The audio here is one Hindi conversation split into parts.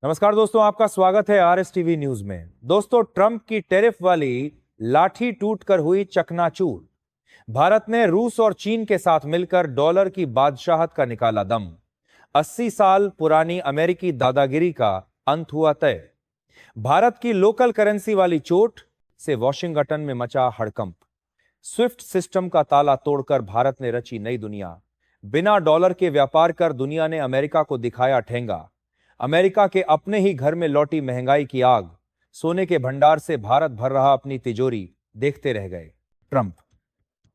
नमस्कार दोस्तों, आपका स्वागत है RSTV न्यूज में। दोस्तों, ट्रंप की टैरिफ वाली लाठी टूटकर हुई चकनाचूर। भारत ने रूस और चीन के साथ मिलकर डॉलर की बादशाहत का निकाला दम। 80 साल पुरानी अमेरिकी दादागिरी का अंत हुआ तय। भारत की लोकल करेंसी वाली चोट से वॉशिंगटन में मचा हड़कंप। स्विफ्ट सिस्टम का ताला तोड़कर भारत ने रची नई दुनिया। बिना डॉलर के व्यापार कर दुनिया ने अमेरिका को दिखाया ठेंगा। अमेरिका के अपने ही घर में लौटी महंगाई की आग। सोने के भंडार से भारत भर रहा अपनी तिजोरी, देखते रह गए ट्रंप।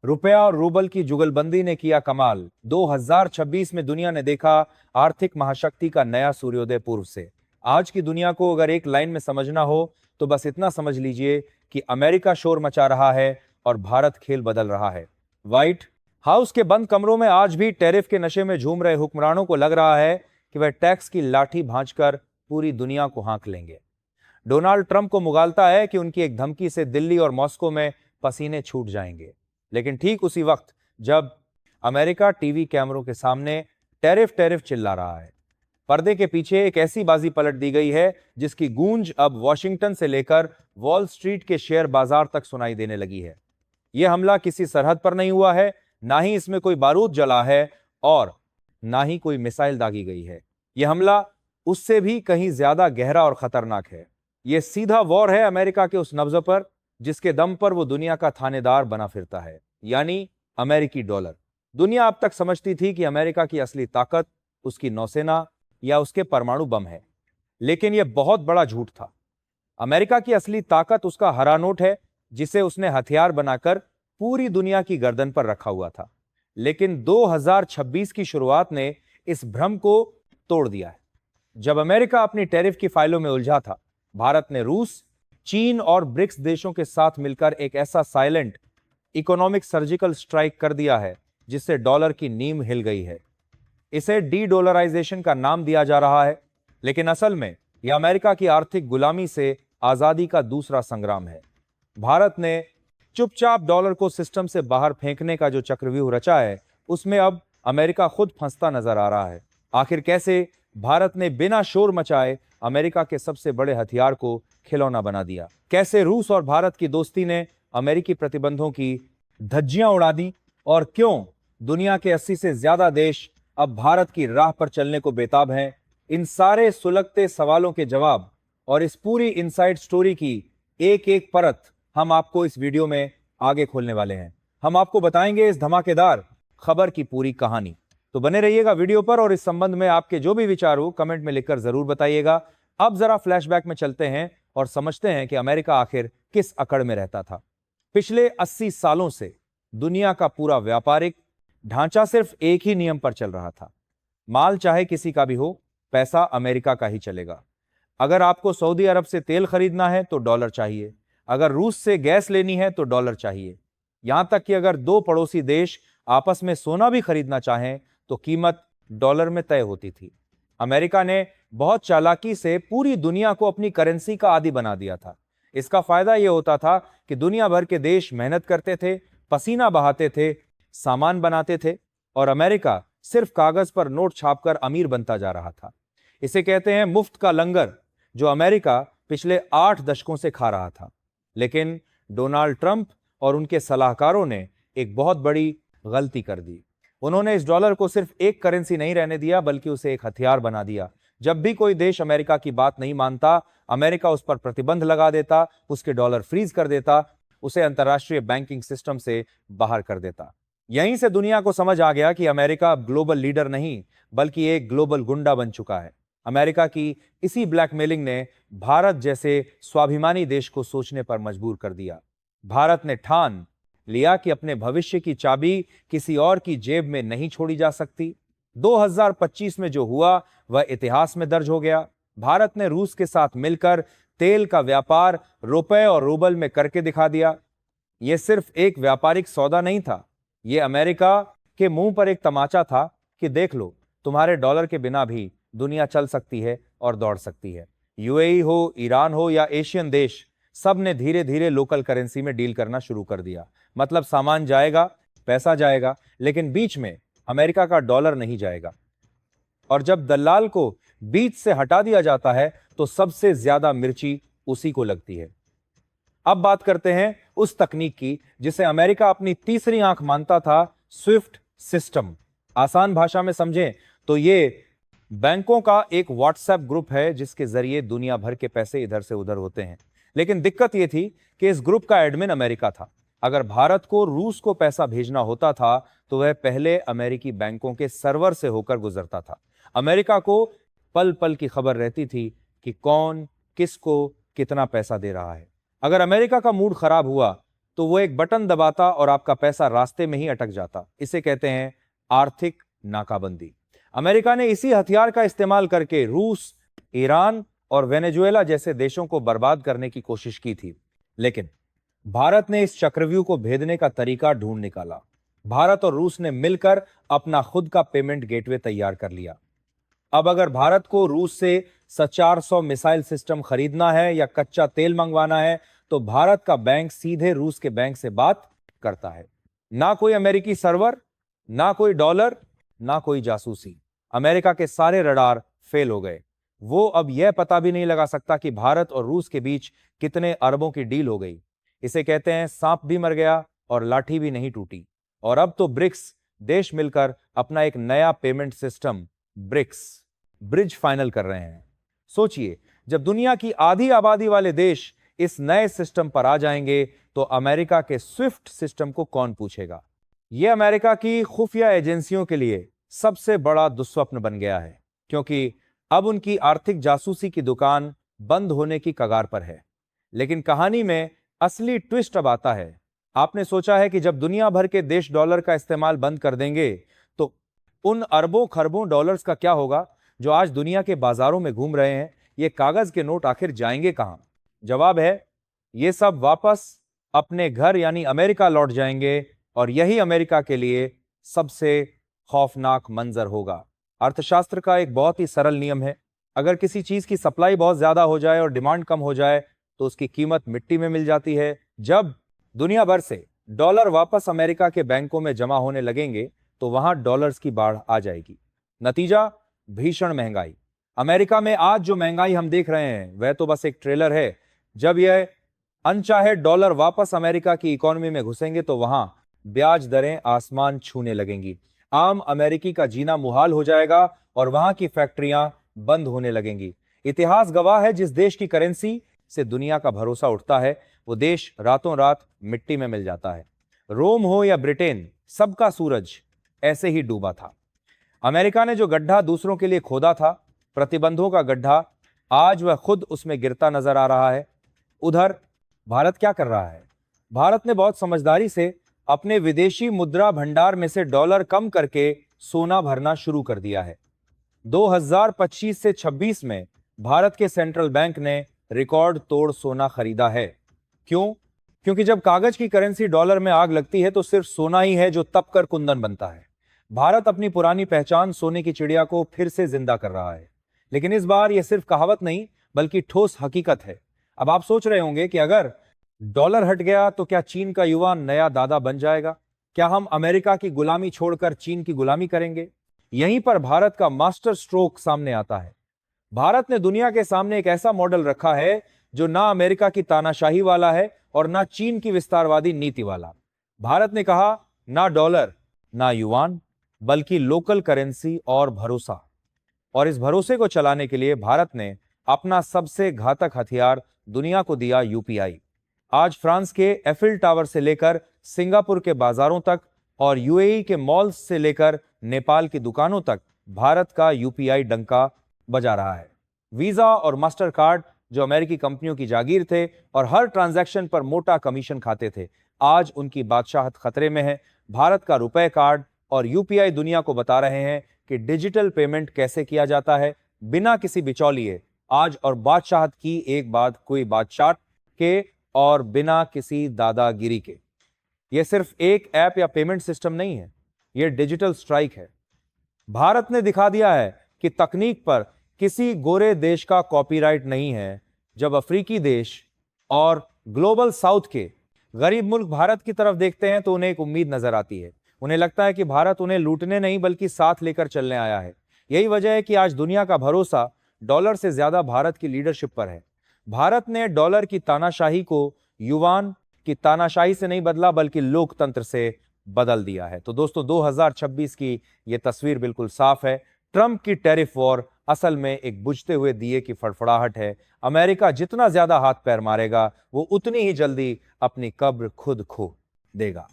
रुपया और रूबल की जुगलबंदी ने किया कमाल। 2026 में दुनिया ने देखा आर्थिक महाशक्ति का नया सूर्योदय पूर्व से। आज की दुनिया को अगर एक लाइन में समझना हो तो बस इतना समझ लीजिए कि अमेरिका शोर मचा रहा है और भारत खेल बदल रहा है। व्हाइट हाउस के बंद कमरों में आज भी टैरिफ के नशे में झूम रहे हुक्मरानों को लग रहा है कि वह टैक्स की लाठी भांजकर पूरी दुनिया को हाँक लेंगे। डोनाल्ड ट्रंप को मुगालता है कि उनकी एक धमकी से दिल्ली और मॉस्को में पसीने छूट जाएंगे। लेकिन ठीक उसी वक्त जब अमेरिका टीवी कैमरों के सामने टैरिफ टैरिफ चिल्ला रहा है, पर्दे के पीछे एक ऐसी बाजी पलट दी गई है जिसकी गूंज अब वॉशिंगटन से लेकर वॉल स्ट्रीट के शेयर बाजार तक सुनाई देने लगी है। यह हमला किसी सरहद पर नहीं हुआ है, ना ही इसमें कोई बारूद जला है और ना ही कोई मिसाइल दागी गई है। यह हमला उससे भी कहीं ज्यादा गहरा और खतरनाक है। यह सीधा वॉर है अमेरिका के उस नब्ज पर जिसके दम पर वो दुनिया का थानेदार बना फिरता है, यानी अमेरिकी डॉलर। दुनिया अब तक समझती थी कि अमेरिका की असली ताकत उसकी नौसेना या उसके परमाणु बम है, लेकिन यह बहुत बड़ा झूठ था। अमेरिका की असली ताकत उसका हरा नोट है, जिसे उसने हथियार बनाकर पूरी दुनिया की गर्दन पर रखा हुआ था। लेकिन 2026 की शुरुआत ने इस भ्रम को तोड़ दिया है। जब अमेरिका अपनी टैरिफ की फाइलों में उलझा था, भारत ने रूस, चीन और ब्रिक्स देशों के साथ मिलकर एक ऐसा साइलेंट इकोनॉमिक सर्जिकल स्ट्राइक कर दिया है जिससे डॉलर की नींव हिल गई है। इसे डी डॉलराइजेशन का नाम दिया जा रहा है, लेकिन असल में यह अमेरिका की आर्थिक गुलामी से आजादी का दूसरा संग्राम है। भारत ने चुपचाप डॉलर को सिस्टम से बाहर फेंकने का जो चक्रव्यूह रचा है, उसमें अब अमेरिका खुद फंसता नजर आ रहा है। आखिर कैसे भारत ने बिना शोर मचाए अमेरिका के सबसे बड़े हथियार को खिलौना बना दिया? कैसे रूस और भारत की दोस्ती ने अमेरिकी प्रतिबंधों की धज्जियां उड़ा दी? और क्यों दुनिया के 80 से ज्यादा देश अब भारत की राह पर चलने को बेताब हैं? इन सारे सुलगते सवालों के जवाब और इस पूरी इनसाइड स्टोरी की एक एक परत हम आपको इस वीडियो में आगे खोलने वाले हैं। हम आपको बताएंगे इस धमाकेदार खबर की पूरी कहानी। तो बने रहिएगा वीडियो पर और इस संबंध में आपके जो भी विचार हो कमेंट में लिखकर जरूर बताइएगा। अब जरा फ्लैशबैक में चलते हैं और समझते हैं कि अमेरिका आखिर किस अकड़ में रहता था। पिछले 80 सालों से दुनिया का पूरा व्यापारिक ढांचा सिर्फ एक ही नियम पर चल रहा था। माल चाहे किसी का भी हो, पैसा अमेरिका का ही चलेगा। अगर आपको सऊदी अरब से तेल खरीदना है तो डॉलर चाहिए, अगर रूस से गैस लेनी है तो डॉलर चाहिए। यहां तक कि अगर दो पड़ोसी देश आपस में सोना भी खरीदना चाहें तो कीमत डॉलर में तय होती थी। अमेरिका ने बहुत चालाकी से पूरी दुनिया को अपनी करेंसी का आदी बना दिया था। इसका फायदा यह होता था कि दुनिया भर के देश मेहनत करते थे, पसीना बहाते थे, सामान बनाते थे और अमेरिका सिर्फ कागज पर नोट छापकर अमीर बनता जा रहा था। इसे कहते हैं मुफ्त का लंगर, जो अमेरिका पिछले 8 दशकों से खा रहा था। लेकिन डोनाल्ड ट्रंप और उनके सलाहकारों ने एक बहुत बड़ी गलती कर दी। उन्होंने इस डॉलर को सिर्फ एक करेंसी नहीं रहने दिया, बल्कि उसे एक हथियार बना दिया। जब भी कोई देश अमेरिका की बात नहीं मानता, अमेरिका उस पर प्रतिबंध लगा देता, उसके डॉलर फ्रीज कर देता, उसे अंतर्राष्ट्रीय बैंकिंग सिस्टम से बाहर कर देता। यहीं से दुनिया को समझ आ गया कि अमेरिका अब ग्लोबल लीडर नहीं बल्कि एक ग्लोबल गुंडा बन चुका है। अमेरिका की इसी ब्लैकमेलिंग ने भारत जैसे स्वाभिमानी देश को सोचने पर मजबूर कर दिया। भारत ने ठान लिया कि अपने भविष्य की चाबी किसी और की जेब में नहीं छोड़ी जा सकती। 2025 में जो हुआ वह इतिहास में दर्ज हो गया। भारत ने रूस के साथ मिलकर तेल का व्यापार रुपए और रूबल में करके दिखा दिया। यह सिर्फ एक व्यापारिक सौदा नहीं था, यह अमेरिका के मुंह पर एक तमाचा था कि देख लो, तुम्हारे डॉलर के बिना भी दुनिया चल सकती है और दौड़ सकती है। यूएई हो, ईरान हो या एशियन देश, सब ने धीरे धीरे लोकल करेंसी में डील करना शुरू कर दिया। मतलब सामान जाएगा, पैसा जाएगा, लेकिन बीच में अमेरिका का डॉलर नहीं जाएगा। और जब दलाल को बीच से हटा दिया जाता है तो सबसे ज्यादा मिर्ची उसी को लगती है। अब बात करते हैं उस तकनीक की जिसे अमेरिका अपनी तीसरी आंख मानता था, स्विफ्ट सिस्टम। आसान भाषा में समझें तो ये बैंकों का एक व्हाट्सएप ग्रुप है जिसके जरिए दुनिया भर के पैसे इधर से उधर होते हैं। लेकिन दिक्कत यह थी कि इस ग्रुप का एडमिन अमेरिका था। अगर भारत को रूस को पैसा भेजना होता था तो वह पहले अमेरिकी बैंकों के सर्वर से होकर गुजरता था। अमेरिका को पल पल की खबर रहती थी कि कौन किसको कितना पैसा दे रहा है। अगर अमेरिका का मूड खराब हुआ तो वो एक बटन दबाता और आपका पैसा रास्ते में ही अटक जाता। इसे कहते हैं आर्थिक नाकाबंदी। अमेरिका ने इसी हथियार का इस्तेमाल करके रूस, ईरान और वेनेजुएला जैसे देशों को बर्बाद करने की कोशिश की थी। लेकिन भारत ने इस चक्रव्यूह को भेदने का तरीका ढूंढ निकाला। भारत और रूस ने मिलकर अपना खुद का पेमेंट गेटवे तैयार कर लिया। अब अगर भारत को रूस से 400 मिसाइल सिस्टम खरीदना है या कच्चा तेल मंगवाना है तो भारत का बैंक सीधे रूस के बैंक से बात करता है। ना कोई अमेरिकी सर्वर, ना कोई डॉलर, ना कोई जासूसी। अमेरिका के सारे रडार फेल हो गए। वो अब यह पता भी नहीं लगा सकता कि भारत और रूस के बीच कितने अरबों की डील हो गई। इसे कहते हैं सांप भी मर गया और लाठी भी नहीं टूटी। और अब तो ब्रिक्स देश मिलकर अपना एक नया payment system BRICS bridge final कर रहे हैं। सोचिए, जब दुनिया की आधी आबादी वाले देश इस नए सिस्टम पर आ जाएंगे तो अमेरिका के स्विफ्ट सिस्टम को कौन पूछेगा। यह अमेरिका की खुफिया एजेंसियों के लिए सबसे बड़ा दुस्वप्न बन गया है, क्योंकि अब उनकी आर्थिक जासूसी की दुकान बंद होने की कगार पर है। लेकिन कहानी में असली ट्विस्ट अब आता है। आपने सोचा है कि जब दुनिया भर के देश डॉलर का इस्तेमाल बंद कर देंगे तो उन अरबों खरबों डॉलर्स का क्या होगा जो आज दुनिया के बाजारों में घूम रहे हैं। ये कागज के नोट आखिर जाएंगे कहां? जवाब है, ये सब वापस अपने घर यानी अमेरिका लौट जाएंगे और यही अमेरिका के लिए सबसे खौफनाक मंजर होगा। अर्थशास्त्र का एक बहुत ही सरल नियम है, अगर किसी चीज की सप्लाई बहुत ज्यादा हो जाए और डिमांड कम हो जाए तो उसकी कीमत मिट्टी में मिल जाती है। जब दुनिया भर से डॉलर वापस अमेरिका के बैंकों में जमा होने लगेंगे तो वहां डॉलर्स की बाढ़ आ जाएगी। नतीजा, भीषण महंगाई। अमेरिका में आज जो महंगाई हम देख रहे हैं वह तो बस एक ट्रेलर है। जब यह अनचाहे डॉलर वापस अमेरिका की इकोनॉमी में घुसेंगे तो वहां ब्याज दरें आसमान छूने लगेंगी। आम अमेरिकी का जीना मुहाल हो जाएगा और वहां की फैक्ट्रियां बंद होने लगेंगी। इतिहास गवाह है, जिस देश की करेंसी से दुनिया का भरोसा उठता है वो देश रातों रात मिट्टी में मिल जाता है। रोम हो या ब्रिटेन, सबका सूरज ऐसे ही डूबा था। अमेरिका ने जो गड्ढा दूसरों के लिए खोदा था, प्रतिबंधों का गड्ढा, आज वह खुद उसमें गिरता नजर आ रहा है। उधर भारत क्या कर रहा है? भारत ने बहुत समझदारी से अपने विदेशी मुद्रा भंडार में से डॉलर कम करके सोना भरना शुरू कर दिया है। 2025 से 26 में भारत के सेंट्रल बैंक ने रिकॉर्ड तोड़ सोना खरीदा है। क्यों? क्योंकि जब कागज की करेंसी डॉलर में आग लगती है तो सिर्फ सोना ही है जो तप कर कुंदन बनता है। भारत अपनी पुरानी पहचान सोने की चिड़िया को फिर से जिंदा कर रहा है। लेकिन इस बार यह सिर्फ कहावत नहीं बल्कि ठोस हकीकत है। अब आप सोच रहे होंगे कि अगर डॉलर हट गया तो क्या चीन का युवा नया दादा बन जाएगा? क्या हम अमेरिका की गुलामी छोड़कर चीन की गुलामी करेंगे? यहीं पर भारत का मास्टर स्ट्रोक सामने आता है। भारत ने दुनिया के सामने एक ऐसा मॉडल रखा है जो ना अमेरिका की तानाशाही वाला है और ना चीन की विस्तारवादी नीति वाला। भारत ने कहा, ना डॉलर ना युआन, बल्कि लोकल करेंसी और भरोसा। और इस भरोसे को चलाने के लिए भारत ने अपना सबसे घातक हथियार दुनिया को दिया, यूपीआई। आज फ्रांस के एफिल टावर से लेकर सिंगापुर के बाजारों तक और यूएई के मॉल्स से लेकर नेपाल की दुकानों तक भारत का यूपीआई डंका बजा रहा है। वीजा और मास्टर कार्ड जो अमेरिकी कंपनियों की जागीर थे और हर ट्रांजैक्शन पर मोटा कमीशन खाते थे, आज उनकी बादशाहत खतरे में है। भारत का रुपए कार्ड और यूपीआई दुनिया को बता रहे हैं कि डिजिटल पेमेंट कैसे किया जाता है बिना किसी बिचौलिए। आज और बादशाहत की एक बात कोई बादशाह के और बिना किसी दादागिरी के। यह सिर्फ एक ऐप या पेमेंट सिस्टम नहीं है, यह डिजिटल स्ट्राइक है। भारत ने दिखा दिया है कि तकनीक पर किसी गोरे देश का कॉपीराइट नहीं है। जब अफ्रीकी देश और ग्लोबल साउथ के गरीब मुल्क भारत की तरफ देखते हैं तो उन्हें एक उम्मीद नजर आती है। उन्हें लगता है कि भारत उन्हें लूटने नहीं बल्कि साथ लेकर चलने आया है। यही वजह है कि आज दुनिया का भरोसा डॉलर से ज्यादा भारत की लीडरशिप पर है। भारत ने डॉलर की तानाशाही को युवान की तानाशाही से नहीं बदला, बल्कि लोकतंत्र से बदल दिया है। तो दोस्तों 2026 की यह तस्वीर बिल्कुल साफ है। ट्रंप की टैरिफ वॉर असल में एक बुझते हुए दिए की फड़फड़ाहट है। अमेरिका जितना ज्यादा हाथ पैर मारेगा, वो उतनी ही जल्दी अपनी कब्र खुद खो देगा।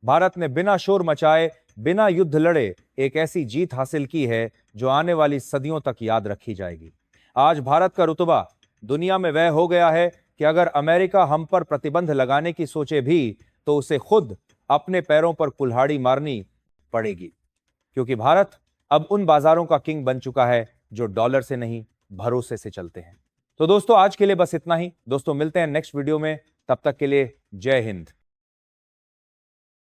भारत ने बिना शोर मचाए, बिना युद्ध लड़े एक ऐसी जीत हासिल की है जो आने वाली सदियों तक याद रखी जाएगी। आज भारत का रुतबा दुनिया में वह हो गया है कि अगर अमेरिका हम पर प्रतिबंध लगाने की सोचे भी तो उसे खुद अपने पैरों पर कुल्हाड़ी मारनी पड़ेगी, क्योंकि भारत अब उन बाजारों का किंग बन चुका है जो डॉलर से नहीं, भरोसे से चलते हैं। तो दोस्तों आज के लिए बस इतना ही। दोस्तों मिलते हैं नेक्स्ट वीडियो में, तब तक के लिए जय हिंद।